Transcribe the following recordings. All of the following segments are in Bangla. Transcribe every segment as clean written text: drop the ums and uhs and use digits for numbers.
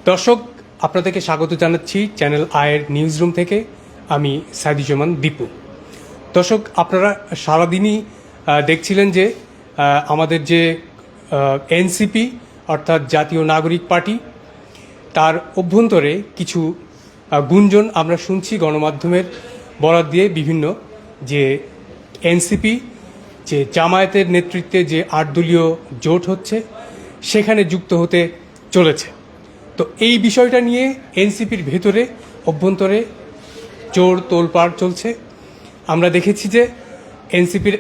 দর্শক, আপনাদেরকে স্বাগত জানাচ্ছি চ্যানেল আয়ের নিউজ রুম থেকে। আমি সাইদুজ্জামান দীপু। দর্শক, আপনারা সারাদিনই দেখছিলেন যে আমাদের যে এনসিপি অর্থাৎ জাতীয় নাগরিক পার্টি, তার অভ্যন্তরে কিছু গুঞ্জন আমরা শুনছি গণমাধ্যমের বরাত দিয়ে বিভিন্ন, যে এনসিপি যে জামায়াতের নেতৃত্বে যে 8 দলীয় জোট হচ্ছে সেখানে যুক্ত হতে চলেছে। তো এই বিষয়টা নিয়ে এনসিপির ভেতরে অভ্যন্তরে জোর তোলপাড় চলছে। আমরা দেখেছি যে এনসিপির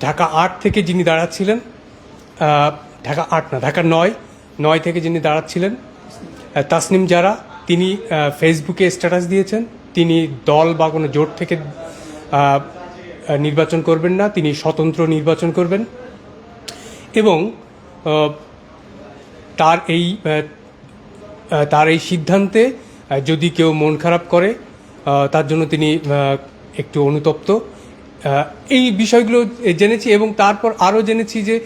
ঢাকা 8 থেকে যিনি দাঁড়াচ্ছিলেন, ঢাকা 8 না, ঢাকা 9 থেকে যিনি দাঁড়াচ্ছিলেন তাসনিম জারা, তিনি ফেসবুকে স্ট্যাটাস দিয়েছেন তিনি দল বা কোনো জোট থেকে নির্বাচন করবেন না, তিনি স্বতন্ত্র নির্বাচন করবেন। এবং তার এই সিদ্ধান্তে যদি কেউ মন খারাপ করে তার জন্য তিনি একটু অনুতপ্ত। এই বিষয়গুলো জেনেছি এবং তারপর আরও জেনেছি যে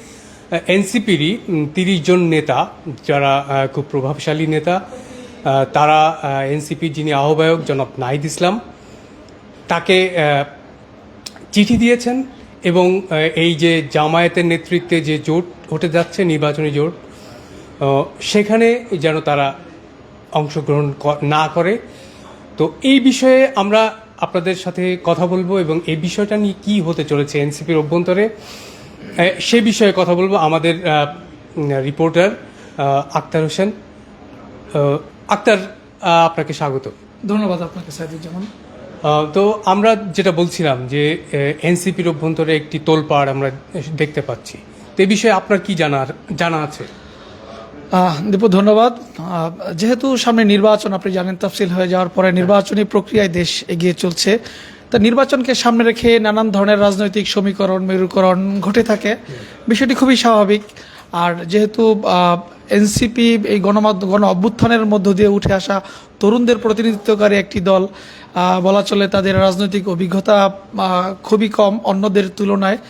এনসিপিরই 30 জন নেতা, যারা খুব প্রভাবশালী নেতা, তারা এনসিপির যিনি আহ্বায়ক জনাব নাহিদ ইসলাম, তাকে চিঠি দিয়েছেন এবং এই যে জামায়াতের নেতৃত্বে যে জোট হতে যাচ্ছে, নির্বাচনী জোট, সেখানে যেন তারা অংশগ্রহণ না করে। তো এই বিষয়ে আমরা আপনাদের সাথে কথা বলবো এবং এই বিষয়টা নিয়ে কী হতে চলেছে এনসিপির অভ্যন্তরে, সে বিষয়ে কথা বলবো আমাদের রিপোর্টার আক্তার হোসেন। আক্তার, আপনাকে স্বাগত। ধন্যবাদ আপনাকে সাইদুজ্জামান। তো আমরা যেটা বলছিলাম যে এনসিপির অভ্যন্তরে একটি তোলপাড় আমরা দেখতে পাচ্ছি, তো এই বিষয়ে আপনার কি জানা আছে? দীপু, ধন্যবাদ। যেহেতু সামনে নির্বাচন, আপনি জানেন, তফসিল হয়ে যাওয়ার পরে নির্বাচনী প্রক্রিয়ায় দেশ এগিয়ে চলছে। তা নির্বাচনকে সামনে রেখে নানান ধরনের রাজনৈতিক সমীকরণ, মেরুকরণ ঘটে থাকে, বিষয়টি খুবই স্বাভাবিক। আর যেহেতু এনসিপি এই গণ অভ্যুত্থানের মধ্য দিয়ে উঠে আসা তরুণদের প্রতিনিধিত্বকারী একটি দল, বলা চলে তাদের রাজনৈতিক অভিজ্ঞতা খুবই কম অন্যদের তুলনায়।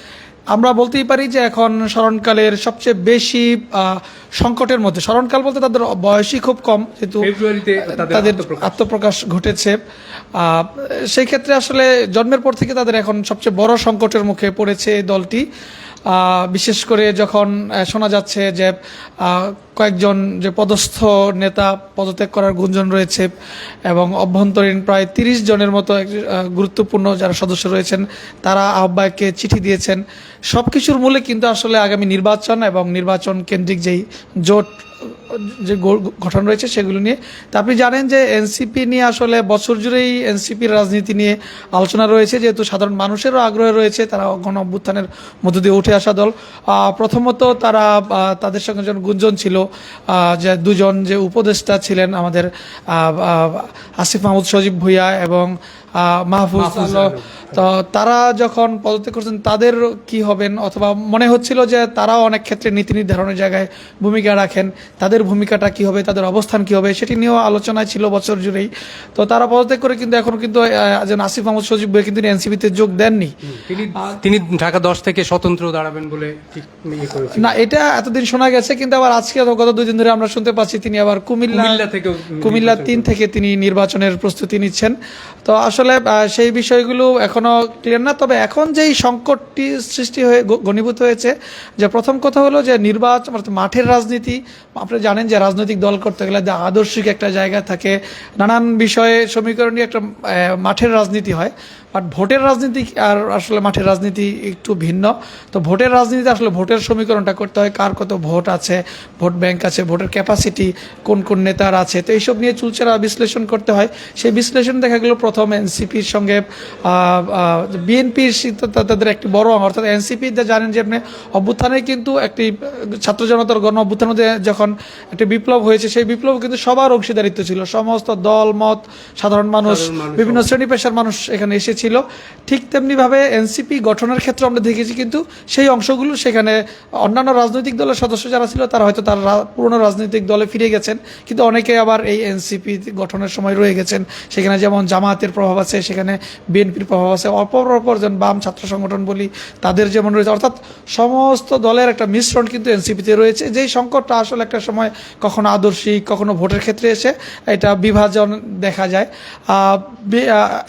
আমরা বলতেই পারি যে এখন স্মরণকালের সবচেয়ে বেশি সংকটের মধ্যে, স্মরণকাল বলতে তাদের বয়সই খুব কম, যেহেতু তাদের আত্মপ্রকাশ ঘটেছে, সেই ক্ষেত্রে আসলে জন্মের পর থেকে তাদের এখন সবচেয়ে বড় সংকটের মুখে পড়েছে এই দলটি। বিশেষ করে যখন শোনা যাচ্ছে যে কয়েকজন যে পদস্থ নেতা পদত্যাগ করার গুঞ্জন রয়েছে এবং অভ্যন্তরীণ প্রায় 30 জনের মতো গুরুত্বপূর্ণ যারা সদস্য রয়েছেন তারা আহ্বায়ককে চিঠি দিয়েছেন। সব কিছুর মূলে কিন্তু আসলে আগামী নির্বাচন এবং নির্বাচন কেন্দ্রিক যেই জোট যে গঠন রয়েছে সেগুলো নিয়ে। তা আপনি জানেন যে এনসিপি নিয়ে আসলে বছর জুড়েই এনসিপির রাজনীতি নিয়ে আলোচনা রয়েছে, যেহেতু সাধারণ মানুষেরও আগ্রহ রয়েছে, তারা গণ অভ্যুত্থানের মধ্য দিয়ে উঠে আসা দল। প্রথমত তাদের সঙ্গে যখন গুঞ্জন ছিল যে দুজন যে উপদেষ্টা ছিলেন আমাদের, আসিফ মাহমুদ সজীব ভুঁইয়া এবং মাহফুজ, তো তারা যখন পদত্যাগ করছেন তাদের কি হবেন, অথবা মনে হচ্ছিল যে তারাও অনেক ক্ষেত্রে নীতি নির্ধারণের জায়গায় ভূমিকা রাখেন, তাদের ভূমিকাটা কি হবে, তাদের অবস্থান কি হবে, সেটি নিয়েও আলোচনায় ছিল বছর জুড়েই। তো তারা পদত্যাগ করে কিন্তু এখন কিন্তু আসিফ মাহমুদ সজীব ভুঁইয়া কিন্তু এনসিপিতে যোগ দেননি। তিনি ঢাকা 10 থেকে স্বতন্ত্র দাঁড়াবেন বলে না, এটা এতদিন শোনা গেছে, কিন্তু আবার আজকে গত 2 দিন ধরে আমরা শুনতে পাচ্ছি তিনি আবার কুমিল্লা 3 থেকে তিনি নির্বাচনের প্রস্তুতি নিচ্ছেন। তো আসলে সেই বিষয়গুলো এখনো ক্লিয়ার না। তবে এখন যেই সংকটটি সৃষ্টি হয়ে ঘনীভূত হয়েছে, যে প্রথম কথা হলো যে নির্বাচন মাঠের রাজনীতি। আপনি জানেন যে রাজনৈতিক দল করতে গেলে আদর্শিক একটা জায়গা থাকে, নানান বিষয়ে সমীকরণে একটা মাঠের রাজনীতি হয়। বাট ভোটের রাজনীতি আর আসলে মাঠের রাজনীতি একটু ভিন্ন। তো ভোটের রাজনীতিতে আসলে ভোটের সমীকরণটা করতে হয়, কার কত ভোট আছে, ভোট ব্যাংক আছে, ভোটের ক্যাপাসিটি কোন কোন নেতার আছে, তো এইসব নিয়ে চুলচেরা বিশ্লেষণ করতে হয়। সেই বিশ্লেষণ দেখা গেল প্রথম এনসিপির সঙ্গে বিএনপির তাদের একটি বড়, অর্থাৎ এনসিপি জানেন যে আপনি অভ্যুত্থানে কিন্তু একটি ছাত্র জনতার গণ অভ্যুত্থানের মধ্যে যখন একটি বিপ্লব হয়েছে, সেই বিপ্লব কিন্তু সবার অংশীদারিত্ব ছিল, সমস্ত দল মত, সাধারণ মানুষ, বিভিন্ন শ্রেণী পেশার মানুষ এখানে এসেছিল। ঠিক তেমনিভাবে এনসিপি গঠনের ক্ষেত্রে আমরা দেখেছি কিন্তু সেই অংশগুলো সেখানে অন্যান্য রাজনৈতিক দলের সদস্য যারা ছিল তারা হয়তো তার পুরনো রাজনৈতিক দলে ফিরে গেছেন, কিন্তু অনেকে আবার এই এনসিপি গঠনের সময় রয়ে গেছেন। সেখানে যেমন জামায়াতের প্রভাব প্রভাব আছে, সেখানে বিএনপির প্রভাব আছে, অপর যেন বাম ছাত্র সংগঠন বলি তাদের যেমন রয়েছে, অর্থাৎ সমস্ত দলের একটা মিশ্রণ কিন্তু এনসিপিতে রয়েছে। যেই সংকটটা আসলে একটা সময় কখনো আদর্শিক, কখনো ভোটের ক্ষেত্রে এসে এটা বিভাজন দেখা যায়।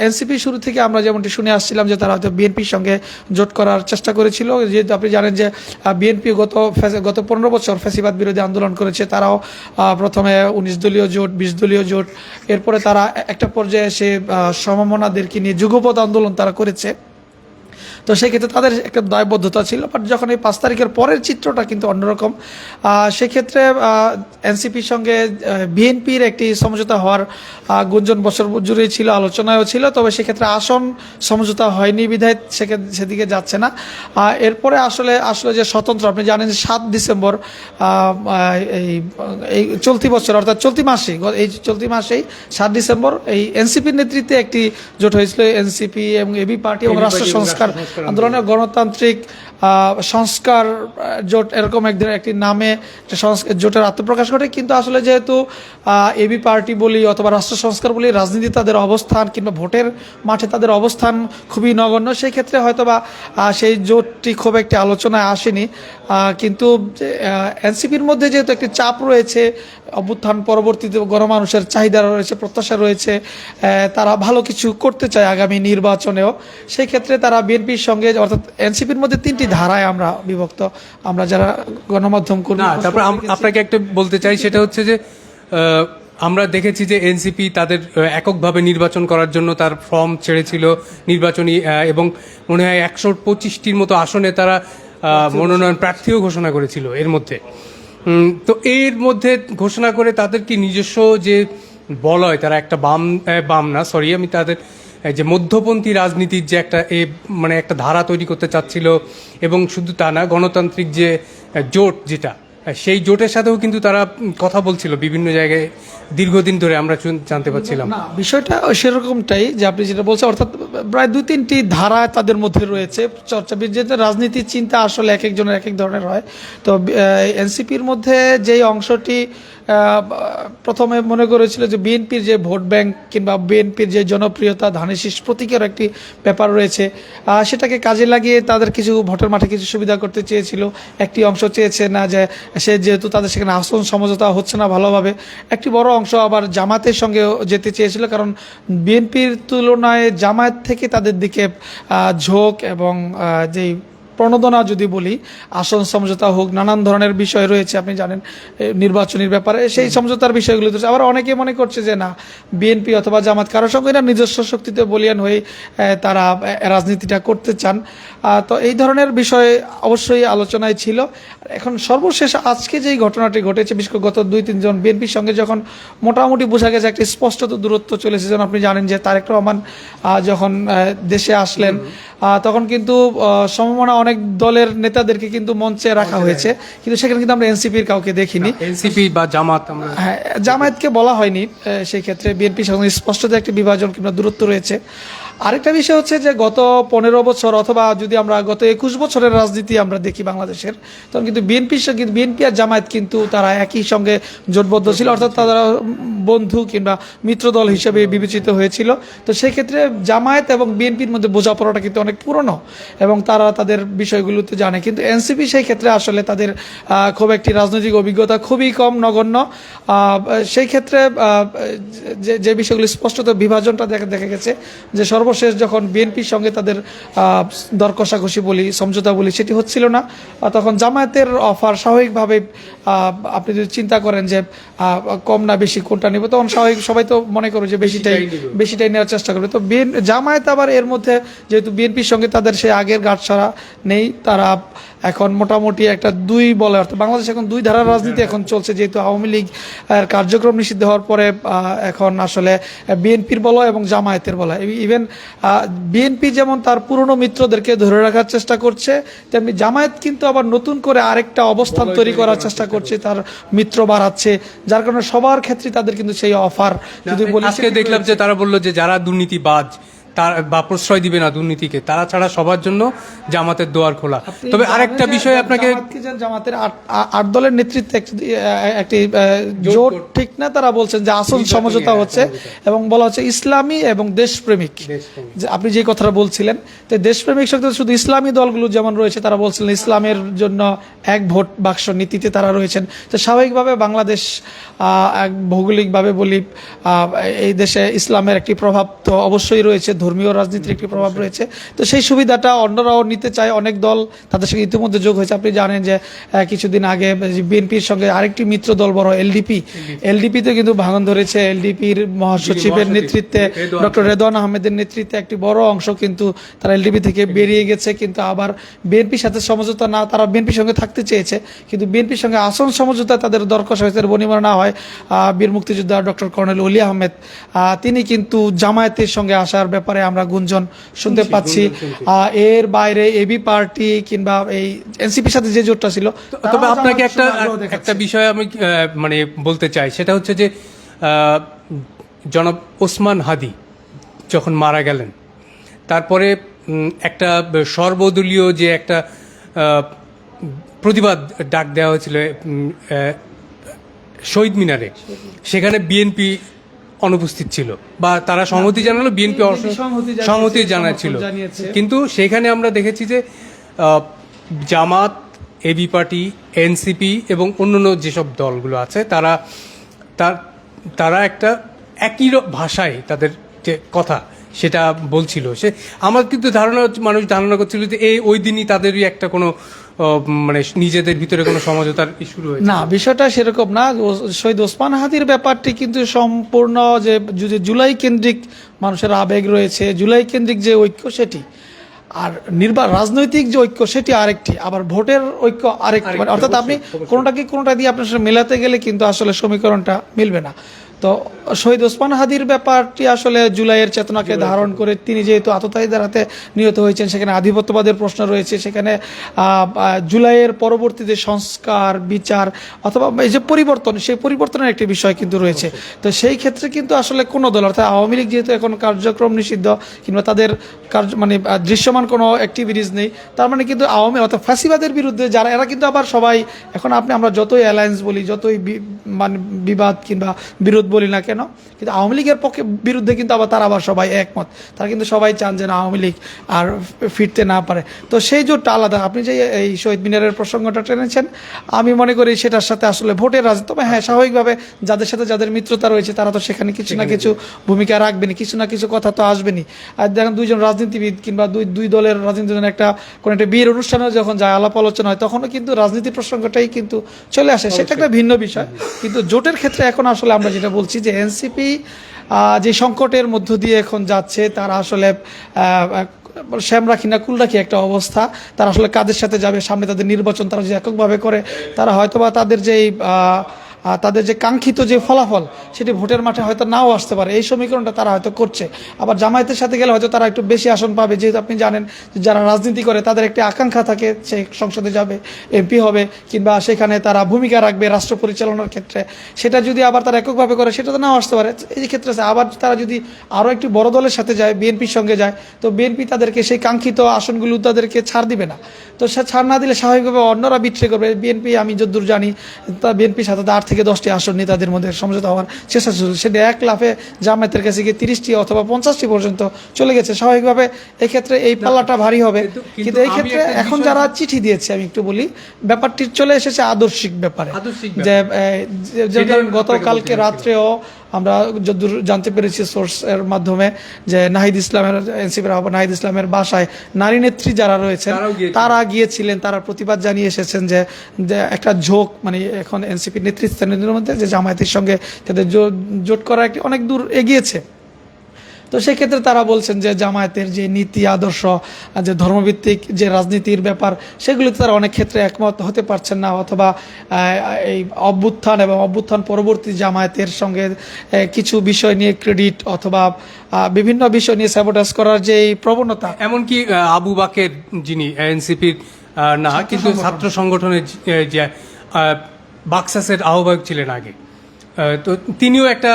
এনসিপি শুরু থেকে আমরা যেমনটি শুনে আসছিলাম যে তারা হয়তো বিএনপির সঙ্গে জোট করার চেষ্টা করেছিল, যেহেতু আপনি জানেন যে বিএনপি গত 15 বছর ফ্যাসিবাদ বিরোধী আন্দোলন করেছে। তারাও প্রথমে 19 দলীয় জোট, 20 দলীয় জোট, এরপরে তারা একটা পর্যায়ে এসে সমমনাদেরকে নিয়ে যুগপৎ আন্দোলন তারা করেছে। তো সেক্ষেত্রে তাদের একটা দায়বদ্ধতা ছিল, বাট যখন এই 5 তারিখের পরের চিত্রটা কিন্তু অন্যরকম। সেক্ষেত্রে এনসিপির সঙ্গে বিএনপির একটি সমঝোতা হওয়ার গুঞ্জন বছর জুড়েই ছিল, আলোচনায়ও ছিল, তবে সেক্ষেত্রে আসন সমঝোতা হয়নি বিধায় সেদিকে যাচ্ছে না। এরপরে আসলে যে স্বতন্ত্র, আপনি জানেন যে 7 ডিসেম্বর এই চলতি বছর, অর্থাৎ চলতি মাসেই 7 ডিসেম্বর এই এনসিপির নেতৃত্বে একটি জোট হয়েছিল, এনসিপি এবং এবি পার্টি এবং রাষ্ট্র সংস্কার আন্দোলনের গণতান্ত্রিক সংস্কার জোট, এরকম একটি নামে জোটের আত্মপ্রকাশ ঘটে। কিন্তু আসলে যেহেতু এবি পার্টি বলি অথবা রাষ্ট্র সংস্কার বলি, রাজনীতি তাদের অবস্থান কিংবা ভোটের মাঠে তাদের অবস্থান খুবই নগণ্য, সেই ক্ষেত্রে হয়তোবা সেই জোটটি খুব একটি আলোচনায় আসেনি। কিন্তু এনসিপির মধ্যে যেহেতু একটি চাপ রয়েছে, অভ্যুত্থান পরবর্তীতে গণমানুষের চাহিদা রয়েছে, প্রত্যাশা রয়েছে, তারা ভালো কিছু করতে চায় আগামী নির্বাচনেও, সেই ক্ষেত্রে তারা বিএনপির সঙ্গে, অর্থাৎ এনসিপির মধ্যে 3টি ধারায় আমরা বিভক্ত, আমরা যারা গণমাধ্যম করি। তারপর আপনাকে একটা বলতে চাই, সেটা হচ্ছে যে আমরা দেখেছি যে এনসিপি তাদের এককভাবে নির্বাচন করার জন্য তার ফর্ম ছেড়েছিল নির্বাচনী, এবং মনে হয় 125টির মতো আসনে তারা মনোনয়ন প্রার্থীও ঘোষণা করেছিল এর মধ্যে। তো এর মধ্যে ঘোষণা করে তাদের কি নিজস্ব যে বলয়, তারা একটা আমি তাদের যে মধ্যপন্থী রাজনীতির যে একটা ধারা তৈরি করতে চাচ্ছিল, এবং শুধু তা না, গণতান্ত্রিক যে জোট যেটা, সেই জোটের সাথেও কিন্তু তারা কথা বলছিল বিভিন্ন জায়গায় দীর্ঘদিন ধরে, আমরা জানতে পারছিলাম। না, বিষয়টা সেরকমটাই যে আপনি যেটা বলছেন, অর্থাৎ প্রায় 2-3টি ধারা তাদের মধ্যে রয়েছে চর্চা, যেহেতু রাজনীতির চিন্তা আসলে এক একজনের এক এক ধরনের হয়। তো এনসিপির মধ্যে যেই অংশটি প্রথমে মনে করেছিল যে বিএনপির যে ভোট ব্যাংক কিংবা বিএনপির যে জনপ্রিয়তা, ধানের শীষ প্রতীকের একটি ব্যাপার রয়েছে, সেটাকে কাজে লাগিয়ে তাদের কিছু ভোটের মাঠে কিছু সুবিধা করতে চেয়েছিল। একটি অংশ চেয়েছে না যে যেহেতু তাদের সেখানে আসন সমঝোতা হচ্ছে না ভালোভাবে, একটি বড় অংশ আবার জামাতের সঙ্গে যেতে চেয়েছিল, কারণ বিএনপির তুলনায় জামায়াত থেকে তাদের দিকে ঝোঁক এবং যেই প্রণোদনা যদি বলি, আসন সমঝোতা হোক, নানান ধরনের বিষয় রয়েছে, আপনি জানেন নির্বাচনের ব্যাপারে, সেই সমঝোতার বিষয়গুলো তো আবার অনেকে মনে করছে যে না, বিএনপি অথবা জামাত কারোর সঙ্গে না নিজস্ব শক্তিতে বলিয়ান হয়ে তারা রাজনীতিটা করতে চান। তো এই ধরনের বিষয় অবশ্যই আলোচনায় ছিল। এখন সর্বশেষ আজকে যেই ঘটনাটি ঘটেছে, বিশেষ করে গত 2-3 জন বিএনপির সঙ্গে যখন মোটামুটি বোঝা গেছে একটি স্পষ্টত দূরত্ব চলেছে, যেন আপনি জানেন যে তারেক রহমান যখন দেশে আসলেন, তখন কিন্তু সমমনা অনেক দলের নেতাদেরকে কিন্তু মঞ্চে রাখা হয়েছে, কিন্তু সেখানে কিন্তু আমরা এনসিপির কাউকে দেখিনি। এনসিপি বা জামাত, হ্যাঁ, জামায়াতকে বলা হয়নি। সেই ক্ষেত্রে বিএনপির সঙ্গে স্পষ্টত একটি বিভাজন কিংবা দূরত্ব রয়েছে। আরেকটা বিষয় হচ্ছে যে গত 15 বছর অথবা যদি আমরা গত 21 বছরের রাজনীতি আমরা দেখি বাংলাদেশের, তখন কিন্তু বিএনপি আর জামায়াত কিন্তু তারা একই সঙ্গে জোটবদ্ধ ছিল, অর্থাৎ তারা বন্ধু কিংবা মিত্র দল হিসেবে বিবেচিত হয়েছিল। তো সেক্ষেত্রে জামায়াত এবং বিএনপির মধ্যে বোঝাপড়াটা কিন্তু অনেক পুরনো এবং তারা তাদের বিষয়গুলোতে জানে, কিন্তু এনসিপি সেই ক্ষেত্রে আসলে তাদের খুব একটি রাজনৈতিক অভিজ্ঞতা খুবই কম, নগণ্য। সেই ক্ষেত্রে যে বিষয়গুলি স্পষ্টত বিভাজনটা দেখা গেছে যে সর্বশেষ যখন বিএনপির সঙ্গে তাদের দর কষাকষি বলি, সমঝোতা বলি, সেটি হচ্ছিল না, তখন জামায়াতের অফার স্বাভাবিকভাবে, আপনি যদি চিন্তা করেন যে কম না বেশি কোনটা নেব, তখন স্বাভাবিক সবাই তো মনে করবে যে বেশিটাই নেওয়ার চেষ্টা করবে। তো জামায়াত আবার এর মধ্যে যেহেতু বিএনপির সঙ্গে তাদের সেই আগের গাঁটছড়া নেই, তারা এখন মোটামুটি একটা অর্থাৎ বাংলাদেশে এখন 2 ধারার রাজনীতি এখন চলছে, যেহেতু আওয়ামী লীগ এর কার্যক্রম নিষিদ্ধ হওয়ার পরে এখন আসলে বিএনপির বলো এবং জামায়াতের বলো, ইভেন বিএনপি যেমন তার পুরনো মিত্রদেরকে ধরে রাখার চেষ্টা করছে, তেমনি জামায়াত কিন্তু আবার নতুন করে আরেকটা অবস্থান তৈরি করার চেষ্টা করছে, তার মিত্র বাড়াচ্ছে, যার কারণে সবার ক্ষেত্রে তাদের কিন্তু সেই অফার যদি বলি। আজকে দেখলাম যে তারা বললো যে যারা দুর্নীতিবাজ তার বা প্রশ্রয় দিবে না দুর্নীতিকে, তারা ছাড়া সবার জন্য জামাতের দুয়ার খোলা। আপনি তবে জানেন আরেকটা যে বিষয় আপনাকে জামাতের আট দলের নেতৃত্বে একটি জোট ঠিক না, তারা বলছেন যে আসল সমঝোতা হচ্ছে এবং বলা হচ্ছে ইসলামী এবং দেশপ্রেমিক। যে আপনি যে কথাটা বলছিলেন, তো দেশপ্রেমিক শক্তি শুধু ইসলামী দলগুলো যেমন রয়েছে, তারা বলছিলেন ইসলামের জন্য এক ভোট বাক্স নীতিতে তারা রয়েছেন। তো স্বাভাবিকভাবে বাংলাদেশ এক ভৌগোলিকভাবে বলি এই দেশে ইসলামের একটি প্রভাব তো অবশ্যই রয়েছে, ধর্মীয় রাজনীতির একটি প্রভাব রয়েছে। তো সেই সুবিধাটা অন্যরাও নিতে চায়, অনেক দল তাদের সঙ্গে ইতিমধ্যে যোগ হয়েছে। আপনি জানেন যে কিছুদিন আগে বিএনপির সঙ্গে আরেকটি মিত্র দল বড় এলডিপিতে কিন্তু ভাঙন ধরেছে। এলডিপির মহাসচিবের নেতৃত্বে ডক্টর রেদওয়ান আহমেদের নেতৃত্বে একটি বড় অংশ কিন্তু তারা এলডিপি থেকে বেরিয়ে গেছে, কিন্তু আবার বিএনপির সাথে সমঝোতা না, তারা বিএনপির সঙ্গে থাকতে চেয়েছে, কিন্তু বিএনপির সঙ্গে আসন সমঝোতা তাদের দরকস হয়েছে। বনিমরা না হয় বীর মুক্তিযোদ্ধা ডক্টর কর্নেল অলি আহমেদ তিনি কিন্তু জামায়াতের সঙ্গে আসার ব্যাপারে আমরা গুঞ্জন শুনতে পাচ্ছি। এর বাইরে এবি পার্টি কিংবা এই এনসিপির সাথে যে জোটটা ছিল। তবে আপনাকে একটা বিষয় আমি মানে বলতে চাই, সেটা হচ্ছে যে জনাব ওসমান হাদি যখন মারা গেলেন, তারপরে একটা সর্বদলীয় যে একটা প্রতিবাদ ডাক দেওয়া হয়েছিল শহীদ মিনারে, সেখানে বিএনপি অনুপস্থিত ছিল বা তারা সংহতি জানালো, বিএনপি সংহতি জানাচ্ছিল, কিন্তু সেখানে আমরা দেখেছি যে জামাত, এবি পার্টি, এনসিপি এবং অন্যান্য যেসব দলগুলো আছে তারা একটা একই ভাষায় তাদের যে কথা সেটা বলছিল। সে আমার কিন্তু মানুষ ধারণা করছিল যে ওই দিনই তাদেরই একটা কোনো মানে নিজেদের ভিতরে কোনো সমঝোতার শুরু হয়েছে। না, বিষয়টা সেরকম না। শহীদ ওসমান হাদির ব্যাপারটি কিন্তু সম্পূর্ণ যে জুলাই কেন্দ্রিক মানুষের আবেগ রয়েছে, জুলাই কেন্দ্রিক যে ঐক্য সেটি, আর রাজনৈতিক যে ঐক্য সেটি আরেকটি, আবার ভোটের ঐক্য আরেকটি। অর্থাৎ আপনি কোনোটা দিয়ে আপনার সাথে মেলাতে গেলে কিন্তু আসলে সমীকরণটা মিলবে না। তো শহীদ ওসমান হাদির ব্যাপারটি আসলে জুলাইয়ের চেতনাকে ধারণ করে তিনি যেহেতু আততায়ীদের হাতে নিহত হয়েছেন, সেখানে আধিপত্যবাদের প্রশ্ন রয়েছে, সেখানে জুলাইয়ের পরবর্তীতে সংস্কার, বিচার অথবা এই যে পরিবর্তন, সেই পরিবর্তনের একটি বিষয় কিন্তু রয়েছে। তো সেই ক্ষেত্রে কিন্তু আসলে কোনো দল, অর্থাৎ আওয়ামী লীগ যেহেতু এখন কার্যক্রম নিষিদ্ধ কিংবা তাদের মানে দৃশ্যমান কোনো অ্যাক্টিভিটিস নেই, তার মানে কিন্তু আওয়ামী অর্থাৎ ফাঁসিবাদের বিরুদ্ধে যারা, এরা কিন্তু আবার সবাই এখন আমরা যতই অ্যালায়েন্স বলি, যতই মানে বিবাদ কিংবা বিরোধ বলি না কেন, কিন্তু আওয়ামী লীগের পক্ষে বিরুদ্ধে কিন্তু তারা আবার সবাই একমত। তারা কিন্তু সবাই চান যে আওয়ামী লীগ আর ফিরতে না পারে। তো সেই জোটটা আলাদা। আপনি যে এই শহীদ মিনারের প্রসঙ্গটা টেনেছেন, আমি মনে করি সেটার সাথে আসলে ভোটের রাজনীতি। তবে হ্যাঁ, স্বাভাবিকভাবে যাদের সাথে যাদের মিত্রতা রয়েছে তারা তো সেখানে কিছু না কিছু ভূমিকা রাখবেনি, কিছু না কিছু কথা তো আসবেনি। আর দেখেন দুইজন রাজনীতিবিদ কিংবা দুই দলের রাজনীতিবিদ কোনো একটা বিয়ের অনুষ্ঠানে যখন যায় আলাপ আলোচনা হয়, তখনও কিন্তু রাজনীতির প্রসঙ্গটাই কিন্তু চলে আসে, সেটা একটা ভিন্ন বিষয়। কিন্তু জোটের ক্ষেত্রে এখন আসলে আমরা যেটা বলছি যে এনসিপি যে সংকটের মধ্য দিয়ে এখন যাচ্ছে, তারা আসলে শ্যাম রাখি না কুল রাখি একটা অবস্থা। তারা আসলে কাদের সাথে যাবে, সামনে তাদের নির্বাচন, তারা যদি এককভাবে করে তারা হয়তোবা তাদের যে কাঙ্ক্ষিত যে ফলাফল সেটি ভোটের মাঠে হয়তো নাও আসতে পারে। এই সমীকরণটা তারা হয়তো করছে। আবার জামায়াতের সাথে গেলে হয়তো তারা একটু বেশি আসন পাবে, যেহেতু আপনি জানেন যারা রাজনীতি করে তাদের একটি আকাঙ্ক্ষা থাকে, সে সংসদে যাবে, এমপি হবে কিংবা সেখানে তারা ভূমিকা রাখবে রাষ্ট্র পরিচালনার ক্ষেত্রে। সেটা যদি আবার তারা এককভাবে করে সেটা তো নাও আসতে পারে। এই ক্ষেত্রে আবার তারা যদি আরও একটি বড় দলের সাথে যায়, বিএনপির সঙ্গে যায়, তো বিএনপি তাদেরকে সেই কাঙ্ক্ষিত আসনগুলো তাদেরকে ছাড় দিবে না। তো সে ছাড় না দিলে স্বাভাবিকভাবে অন্যরা বিট্রে করবে। বিএনপি, আমি যতদূর জানি, তা বিএনপির সাথে 8 থেকে 10টি আসন নিয়ে তাদের মধ্যে সমঝোতা হওয়ার চেষ্টা চলছে। সেটা এক লাফে জামায়াতের কাছে গিয়ে 30টি অথবা 50টি পর্যন্ত চলে গেছে। স্বাভাবিকভাবে এক্ষেত্রে এই পাল্লাটা ভারী হবে। কিন্তু এই ক্ষেত্রে এখন যারা চিঠি দিয়েছে, আমি একটু বলি, ব্যাপারটি চলে এসেছে আদর্শিক ব্যাপারে। যে গতকালকে রাত্রেও আমরা যতদূর জানতে পেরেছি সোর্সের মাধ্যমে যে নাহিদ ইসলামের, এনসিপির নাহিদ ইসলামের বাসায় নারী নেত্রী যারা রয়েছেন তারা গিয়েছিলেন, তারা প্রতিবাদ জানিয়ে এসেছেন যে একটা ঝোঁক মানে এখন এনসিপির নেতৃত্বের মধ্যে যে জামায়াতের সঙ্গে তাদের জোট করা একটি অনেক দূর এগিয়েছে। তো সেক্ষেত্রে তারা বলছেন যে জামায়াতের যে নীতি আদর্শ, যে ধর্মভিত্তিক যে রাজনীতির ব্যাপার, সেগুলিতে তারা অনেক ক্ষেত্রে একমত হতে পারছেন না, অথবা এই অভ্যুত্থান এবং অভ্যুত্থান পরবর্তী জামায়াতের সঙ্গে কিছু বিষয় নিয়ে ক্রেডিট অথবা বিভিন্ন বিষয় নিয়ে স্যাবোটাজ করার যে এই প্রবণতা। এমনকি আবু বাকের, যিনি এনসিপির না কিন্তু ছাত্র সংগঠনের যে বাকসাসের আহ্বায়ক ছিলেন আগে, তো তিনিও একটা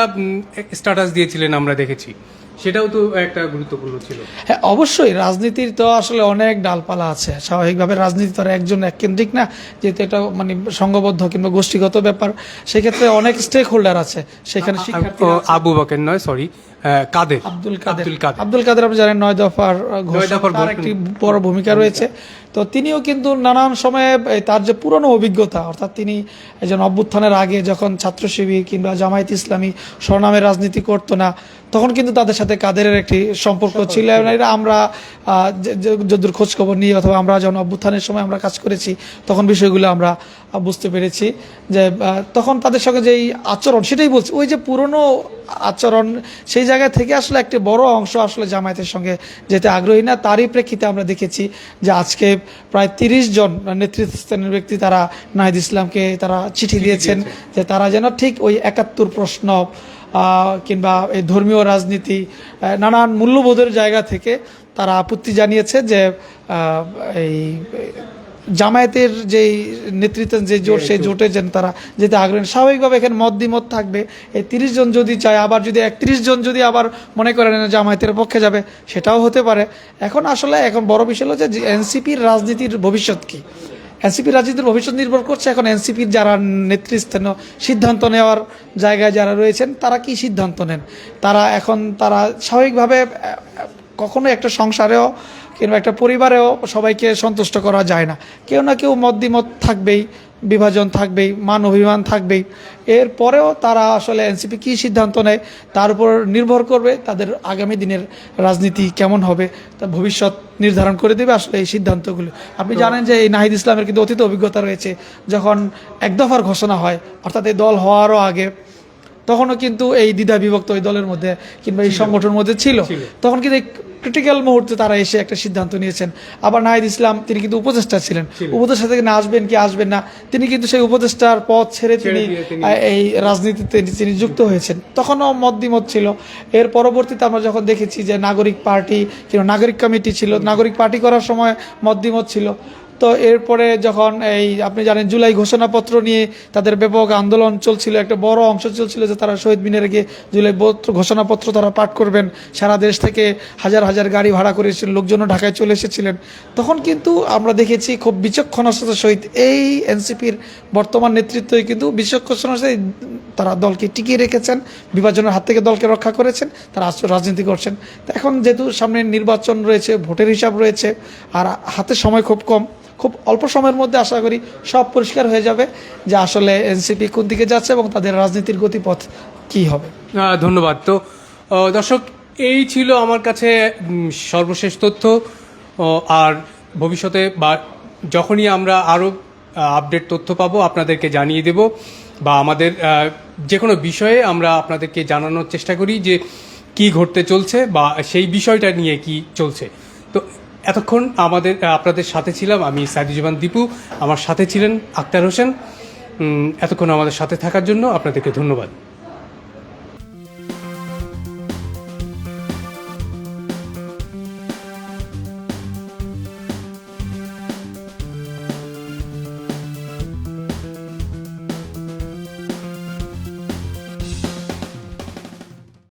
স্ট্যাটাস দিয়েছিলেন, আমরা দেখেছি। সেটাও তো একটা গুরুত্বপূর্ণ ছিল। হ্যাঁ, অবশ্যই রাজনীতির তো আসলে অনেক ডালপালা আছে। স্বাভাবিকভাবে রাজনীতি তো আর একজন এককেন্দ্রিক না, যেহেতু এটা মানে সংঘবদ্ধ কিংবা গোষ্ঠীগত ব্যাপার, সেক্ষেত্রে অনেক স্টেক হোল্ডার আছে সেখানে। শিক্ষার্থী আবু বকর নয়, সরি, কাদের, আব্দুল কাদের, আব্দুল কাদের। আব্দুল কাদের আপনি জানেন 9 দফার দফার তার একটি বড় ভূমিকা রয়েছে। তো তিনিও কিন্তু নানান সময়ে তার যে পুরনো অভিজ্ঞতা, অর্থাৎ তিনি একজন অভ্যুত্থানের আগে যখন ছাত্র শিবির কিংবা জামায়াত ইসলামী স্বনামের রাজনীতি করতো না, তখন কিন্তু তাদের সাথে কাদেরের একটি সম্পর্ক ছিল। এরা আমরা যদুর খোঁজ খবর নিয়ে অথবা আমরা যখন অভ্যুত্থানের সময় আমরা কাজ করেছি, তখন বিষয়গুলো আমরা বুঝতে পেরেছি যে তখন তাদের সঙ্গে যেই আচরণ, সেটাই বলছি, ওই যে পুরনো আচরণ, সেই জায়গা থেকে আসলে একটি বড় অংশ আসলে জামায়াতের সঙ্গে যেতে আগ্রহী না। তারই প্রেক্ষিতে আমরা দেখেছি যে আজকে প্রায় 30 জন নেতৃস্থানীয় ব্যক্তি তারা নাহিদ ইসলামকে তারা চিঠি দিয়েছেন যে তারা যেন ঠিক ওই 71 প্রশ্ন কিংবা এই ধর্মীয় রাজনীতি, নানান মূল্যবোধের জায়গা থেকে তারা আপত্তি জানিয়েছে যে এই জামায়াতের যে নেতৃত্বের যে জোট, সেই জোটে যেন তারা যেতে আগ্রহী। স্বাভাবিকভাবে এখানে মত দ্বিমত থাকবে। এই 30 জন যদি চায়, আবার যদি 31 জন যদি আবার মনে করেন জামায়াতের পক্ষে যাবে, সেটাও হতে পারে। এখন বড় বিষয় হলো যে এনসিপির রাজনীতির ভবিষ্যৎ কি। এনসিপির রাজনীতির ভবিষ্যৎ নির্ভর করছে এখন এনসিপির যারা নেতৃস্থানীয় সিদ্ধান্ত নেওয়ার জায়গায় যারা রয়েছেন, তারা কি সিদ্ধান্ত নেন। তারা স্বাভাবিকভাবে কখনো একটা সংসারেও কিংবা একটা পরিবারেও সবাইকে সন্তুষ্ট করা যায় না। কেউ না কেউ মত দ্বিমত থাকবেই, বিভাজন থাকবেই, মান অভিমান থাকবেই। এরপরেও তারা আসলে এনসিপি কী সিদ্ধান্ত নেয় তার উপর নির্ভর করবে তাদের আগামী দিনের রাজনীতি কেমন হবে, তার ভবিষ্যৎ নির্ধারণ করে দেবে আসলে এই সিদ্ধান্তগুলো। আপনি জানেন যে এই নাহিদ ইসলামের কিন্তু অতীত অভিজ্ঞতা রয়েছে। যখন এক দফার ঘোষণা হয়, অর্থাৎ এই দল হওয়ারও আগে, তখনও কিন্তু এই দ্বিধা বিভক্ত ওই দলের মধ্যে কিংবা এই সংগঠনের মধ্যে ছিল। তখন কিন্তু এই ক্রিটিক্যাল মুহূর্তে তারা এসে একটা সিদ্ধান্ত নিয়েছেন। আবার নাহিদ ইসলাম তিনি কিন্তু উপদেষ্টা ছিলেন, উপদেষ্টা থেকে না আসবেন কি আসবেন না, তিনি কিন্তু সেই উপদেষ্টার পদ ছেড়ে তিনি এই রাজনীতিতে তিনি যুক্ত হয়েছেন। তখনও মত দ্বিমত ছিল। এর পরবর্তীতে আমরা যখন দেখেছি যে নাগরিক পার্টি কিংবা নাগরিক কমিটি ছিল, নাগরিক পার্টি করার সময় মত দ্বিমত ছিল। তো এরপরে যখন আপনি জানেন জুলাই ঘোষণাপত্র নিয়ে তাদের ব্যাপক আন্দোলন চলছিল, একটা বড় অংশ চলছিল যে তারা শহীদ মিনারে গিয়ে জুলাই ঘোষণাপত্র তারা পাঠ করবেন। সারা দেশ থেকে হাজার হাজার গাড়ি ভাড়া করেছিল, লোকজনও ঢাকায় চলে এসেছিলেন। তখন কিন্তু আমরা দেখেছি খুব বিচক্ষণতার সহিত এই এনসিপির বর্তমান নেতৃত্বই কিন্তু বিচক্ষণতার সহিত তারা দলকে টিকিয়ে রেখেছেন, বিভাজনের হাত থেকে দলকে রক্ষা করেছেন, তারা রাজনীতি করছেন। তো এখন যেহেতু সামনে নির্বাচন রয়েছে, ভোটের হিসাব রয়েছে, আর হাতে সময় খুব কম, খুব অল্প সময়ের মধ্যে আশা করি সব পরিষ্কার হয়ে যাবে যে আসলে এনসিপি কোন দিকে যাচ্ছে এবং তাদের রাজনীতির গতিপথ কি হবে। ধন্যবাদ। তো দর্শক, এই ছিল আমার কাছে সর্বশেষ তথ্য। আর ভবিষ্যতে বা যখনই আমরা আরও আপডেট তথ্য পাবো আপনাদেরকে জানিয়ে দেব, বা আমাদের যে কোনো বিষয়ে আমরা আপনাদেরকে জানানোর চেষ্টা করি যে কি ঘটতে চলছে বা সেই বিষয়টা নিয়ে কি চলছে। তো এতক্ষণ আপনাদের সাথে ছিলাম আমি সাইদুজ্জামান দীপু, আমার সাথে ছিলেন আক্তার হোসেন। এতক্ষণ আমাদের সাথে থাকার জন্য আপনাদেরকে ধন্যবাদ।